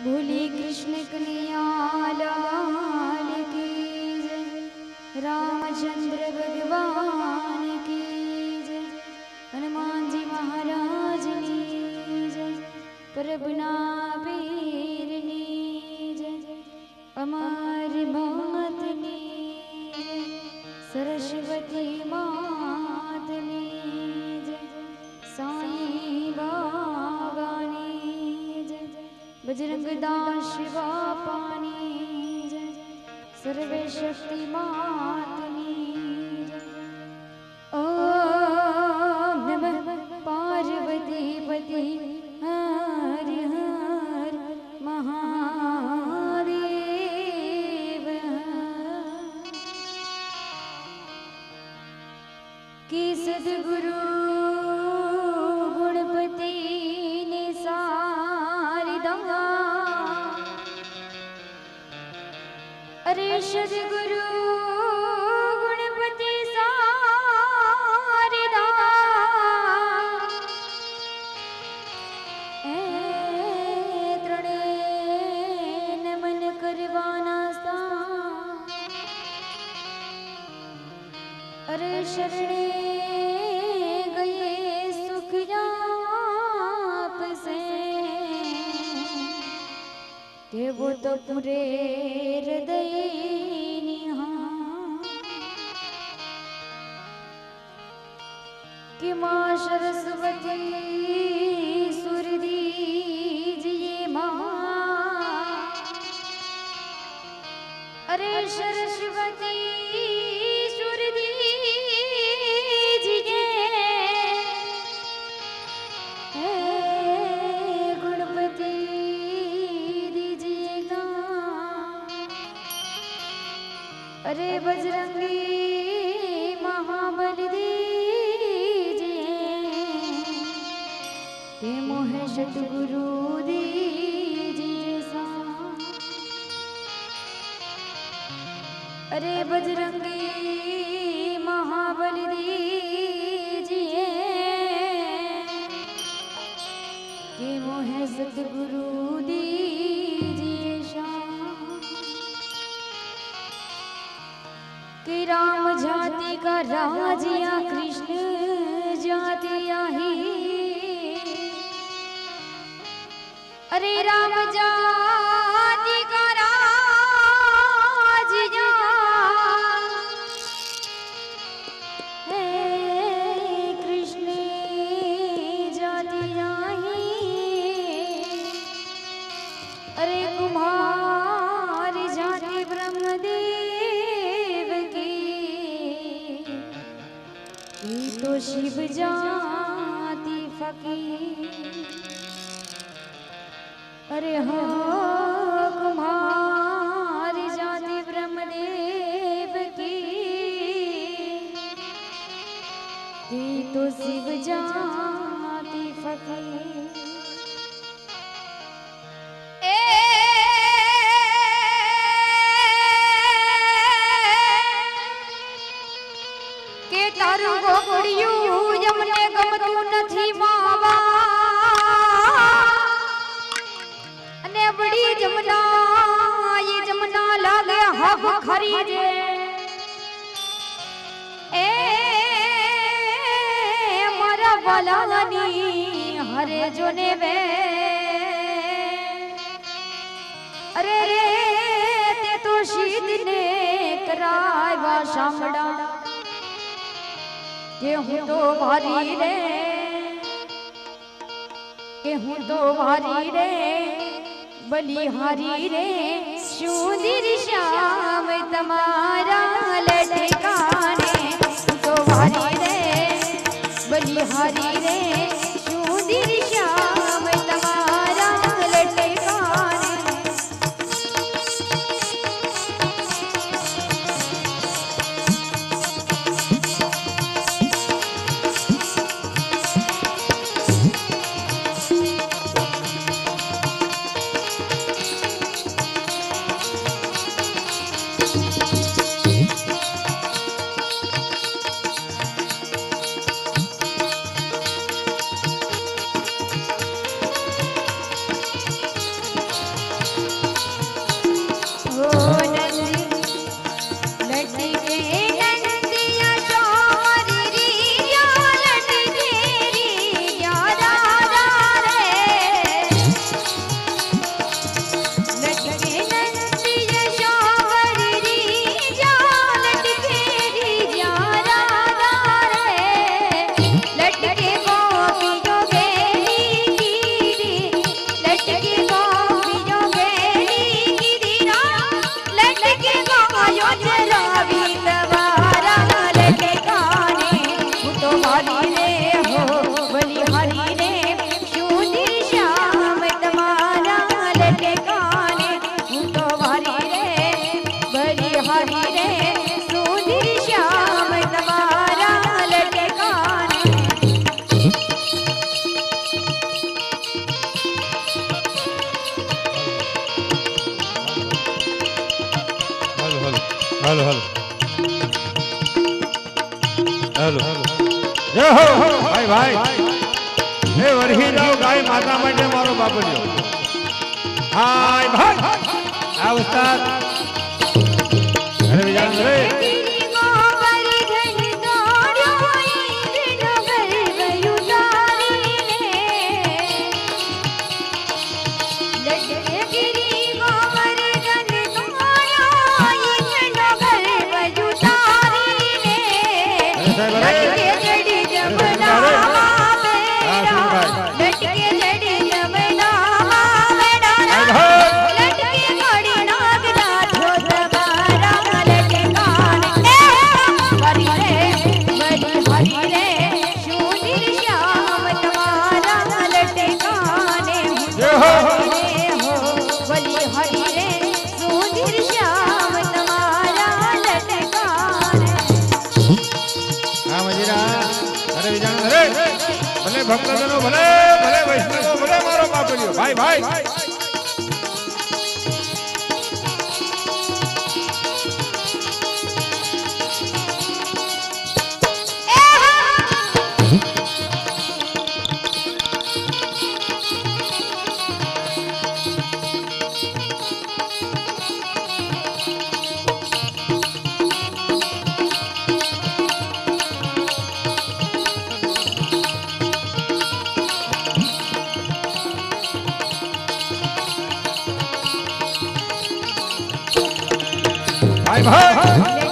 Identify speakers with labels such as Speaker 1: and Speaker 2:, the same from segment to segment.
Speaker 1: भोले कृष्ण कन्हैया लाल की जय। रामचंद्र भगवान की जय। हनुमान जी महाराज की जय। प्रभुना पीरनी जय। अमर मातनी जय। सरस्वती मातनी जय। साईं बाबानी जय। बजरंग दास बापानी जय। सर्व शक्ति मातनी जय। ओम नमः पार्वती पति हर हर महादेव। कि सद्गुरु गुणपति ने सारिदा। अरे सद्गुरु गुणपति सारिदा। त्रणेन मन करवाना सा। अरे शरणे गए सुख आप से। के वो तो पूरे हृदय निहार। कि माँ सरस्वती सुर दीजिए माँ। अरे सरस्वती सुर दीजिए। गुणपति दीजिएगा। अरे बजरंगी महाबल दीजिए। ते मोह सतगुरु दीजिए सा। अरे बजरंगी महाबल दीजिए। कि मोह सतगुरु दीजिए शाम। कि राम जाति का राजिया कृष्ण जाति आही। अरे राम जाति का राजिया। कृष्ण जाति आही। अरे कुमार जाति ब्रह्मदेव की। तो शिव जाति फकीर। अरे हो कुमार जाति ब्रह्मदेव की। तो शिव जाति फकीर। के तारू गोगड़िયું यमने ગમતું નથી માવા। અને બડી જમના એ જમના લાગે હબ ખરીજે। એ મારા વાલાની હરે જોને વે। અરે રે તે તો શીદને કરાયવા સાંભળા। કે હું તો ભારી રે। કે હું તો ભારી રે બલિહારી રે। સુંદર શ્યામ તમારા લટકાને। હું તો ભારી રે બલિહારી રે। સુંદર શ્યામ તમારા લટકાને। લટકાને હું તો વારી રે ભલી હરી રે સુધીર શ્યામ તમારા લટકાને
Speaker 2: हेलो हेलो हेलो जय हो भाई भाई हे वरही जाओ गाय माता માટે મારો બાપલ્યો હાય ભાઈ આ ઉસ્તાદ અરે વિજાન રે ભલે ભક્તજનો ભલે ભલે વૈષ્ણવો ભલે મારો બાપલ્યો ભાઈ ભાઈ ભાઈ ભાઈ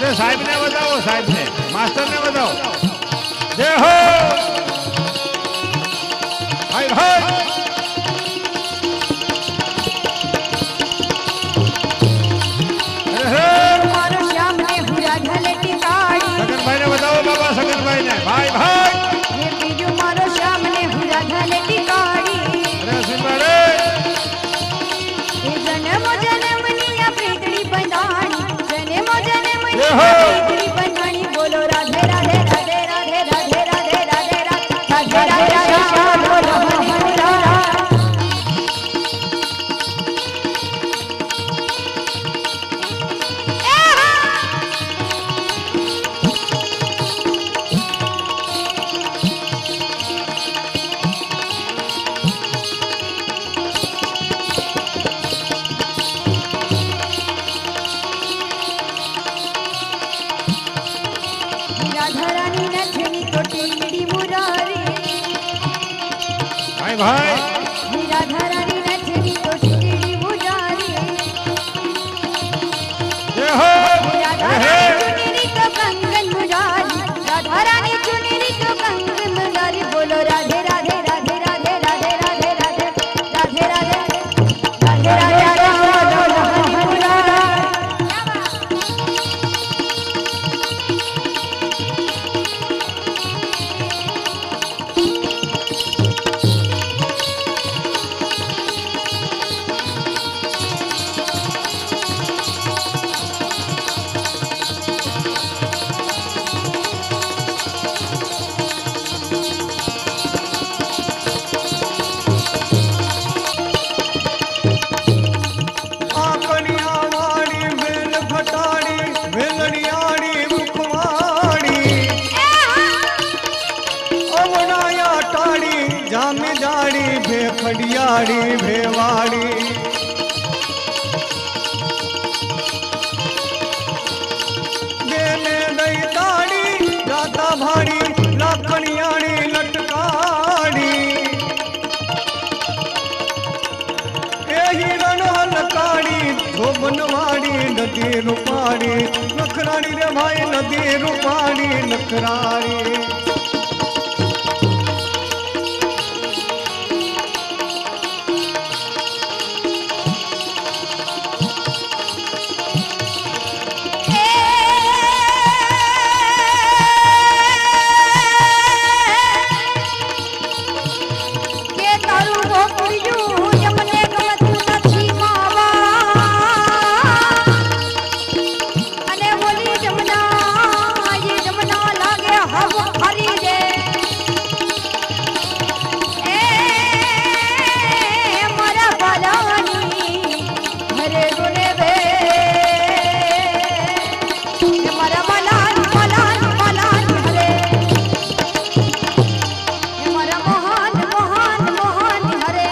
Speaker 2: અરે સાહેબ ને બતાવો, સાહેબ ને, માસ્ટર ને બતાવો. જય હો ભાઈ ભાઈ.
Speaker 1: મારો શ્યામ ને હુરા ઘલેટી કાળી.
Speaker 2: સગનભાઈ ને બતાવો બાબા, સગનભાઈ ને. ભાઈ ભાઈ.
Speaker 1: એ બીજું મારો શ્યામ ને હુરા ઘલેટી કાળી.
Speaker 2: અરે સિંબાડે.
Speaker 1: એ જન્મ જન્મની આ પ્રીતડી બંધાણી. જન્મ જન્મની
Speaker 2: જય
Speaker 1: આ
Speaker 2: હો.
Speaker 1: પ્રીતડી બંધાણી. બોલો રાધે રાધે રાધે રાધે રાધે રાધે રાધે રાધે રાધે રાધે શ્યામ બોલો હરિહરા. રાધારાની નથની તો ટીંગડી મુરારી.
Speaker 2: ભાઈ ભાઈ.
Speaker 1: રાધારાની નથની તો ટીંગડી મુરારી.
Speaker 2: જય હો.
Speaker 1: રાધારાની ચુનરી તો કંગન મુરારી. રાધારાની ચુનરી તો કંગન મુરારી. બોલો રાધે રાધે રાધે રાધે રાધે રાધે રાધે રાધે રાધે રાધે રાધે બોલો હરિહરા.
Speaker 3: આકણિયાવાળી વેલ ફટાડી વેલડિયાળી મુખવાડી અવડાયા ટાળી જામી જાડી ભેખડિયાળી ભેવાડી બેને દઈ તાડી રાતા ભાડી લાકણિયાળી લટકાડી એ હિરણ હલકાડી ધોબનવાડી નદી રૂપાડી નખરાડી રે ભાઈ નદી રૂપાડી નખરાડી
Speaker 1: કે તારું ગોકળિયું યમને ગમતું નથી માવા. અને બોલી જમના એ જમના લાગે હવ હરી દે. એ મારા બાલાની હરે ગુને બે. એ મારા બાલાની બાલાની બાલાની હરે. એ મારા મહાન મહાન મહાન હરે.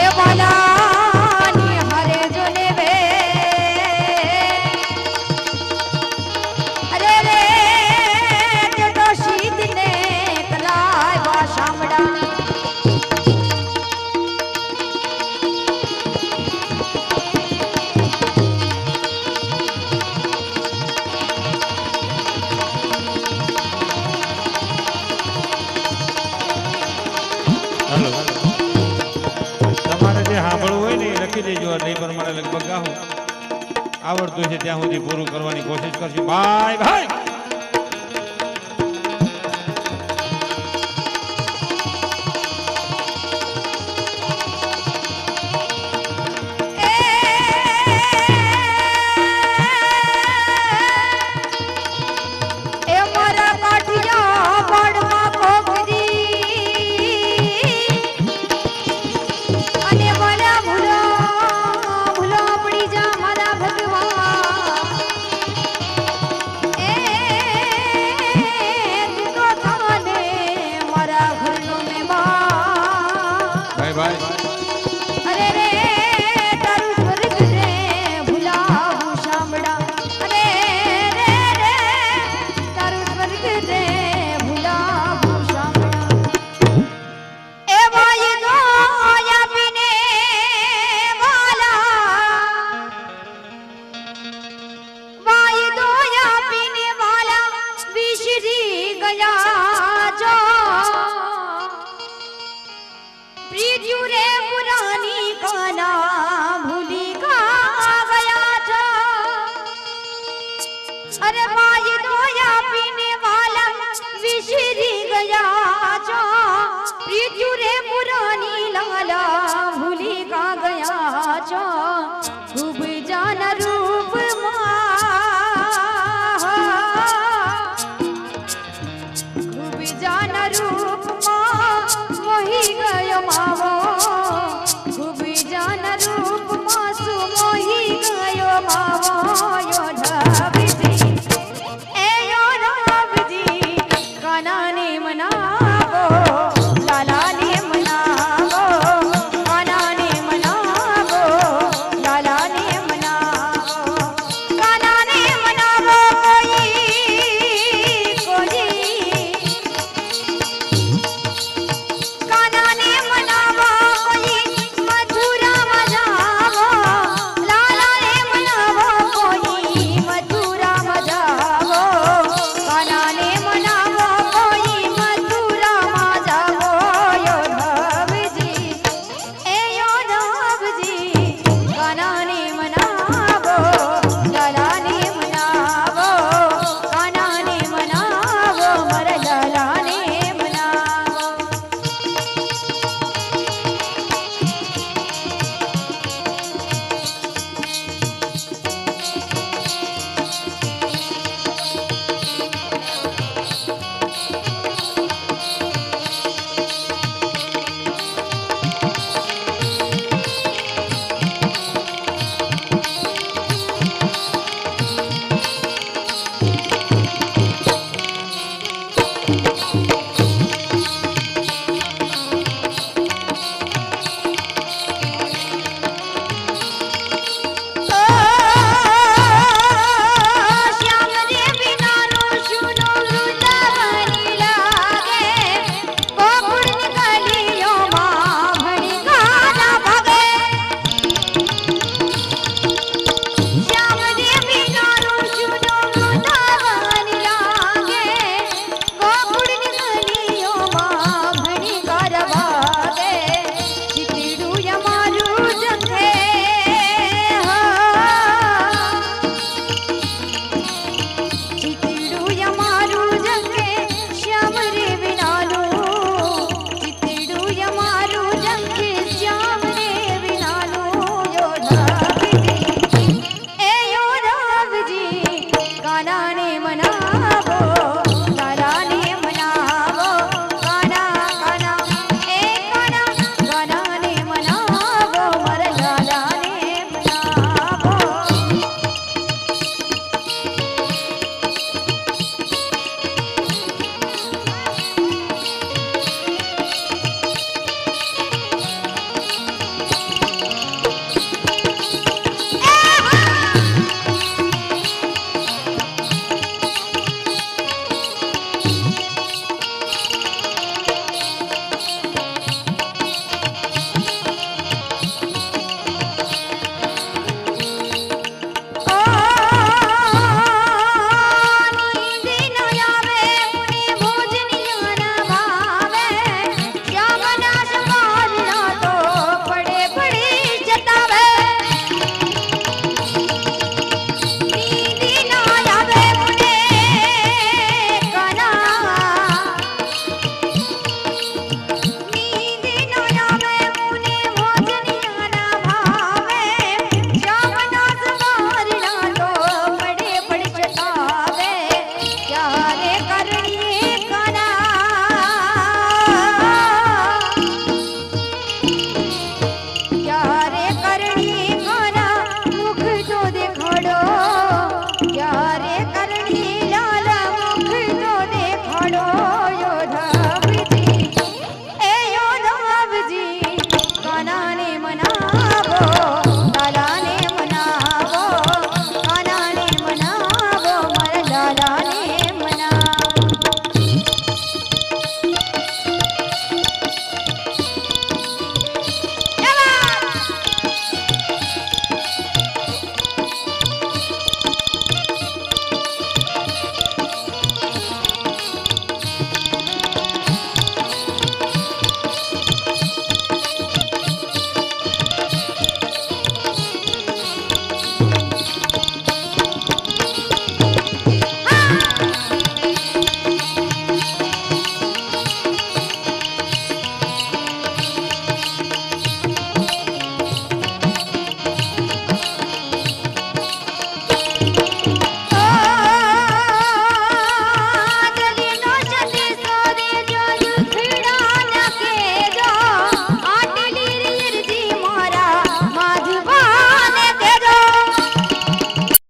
Speaker 1: એ બાલાની હરે જોને બે. અરે રે તે તો શીતને કલાય વા શામડા.
Speaker 2: હાલો. તમારે જે સાંભળવું હોય ને એ લખી દેજો, એટલે એ પ્રમાણે લગભગ ગાહું. આવડતું છે ત્યાં સુધી પૂરું કરવાની કોશિશ કરશું. ભાઈ ભાઈ.
Speaker 1: એ મારા કાઠિયા વાડમાં કોકરી. અને મારા ભૂલા ભૂલા પડી જા મારા ભગવાન. એ તું તો થાને મારા ઘરનો મહેમાન.
Speaker 2: ભાઈ ભાઈ.
Speaker 1: અરે રે તારું સ્વર્ગ રે ભૂલાવું શામડા. અરે રે રે તારું સ્વર્ગ રે ભૂલાવું શામડા. એ વાય નો આપીને વાલા अरे माय दोया पीने वाला विश्री गया जो प्रीतु रे पुरानी लाला भूली का गया जो खूब जान रूप खूब जान रूप मोही गयो मावो खूब जान रूप मासु मोही गयो मावो यो ढाबजी ए यो ढाबजी कानाने मनावो लालाने मनावो कानाने मनावो लालाने मनावो कानाने मनावो कोई कानाने मनावो कोई मथुरा मजावो लालाने मनावो कोई मथुरा मजावो कानाने मनावो कोई मथुरा मजावो यो ढाबजी ए यो ढाबजी कानाने मनावो लालाने मनावो कानाने मनावो मर लालाने मनावो श्याम रे बिना रो सुनो वृंदावनी लागे गोकुल निकलियो मां भणी गाना भगे श्याम रे बिना रो सुनो वृंदावनी लागे गोकुल निकलियो मां भणी गाना भगे चितड़ू यमारू जंगे चितड़ू यमारू जंगे श्याम रे बिनालू चितड़ू यमारू जंगे श्याम रे बिनालू यो ढाबजी ए यो ढाबजी कानाने मना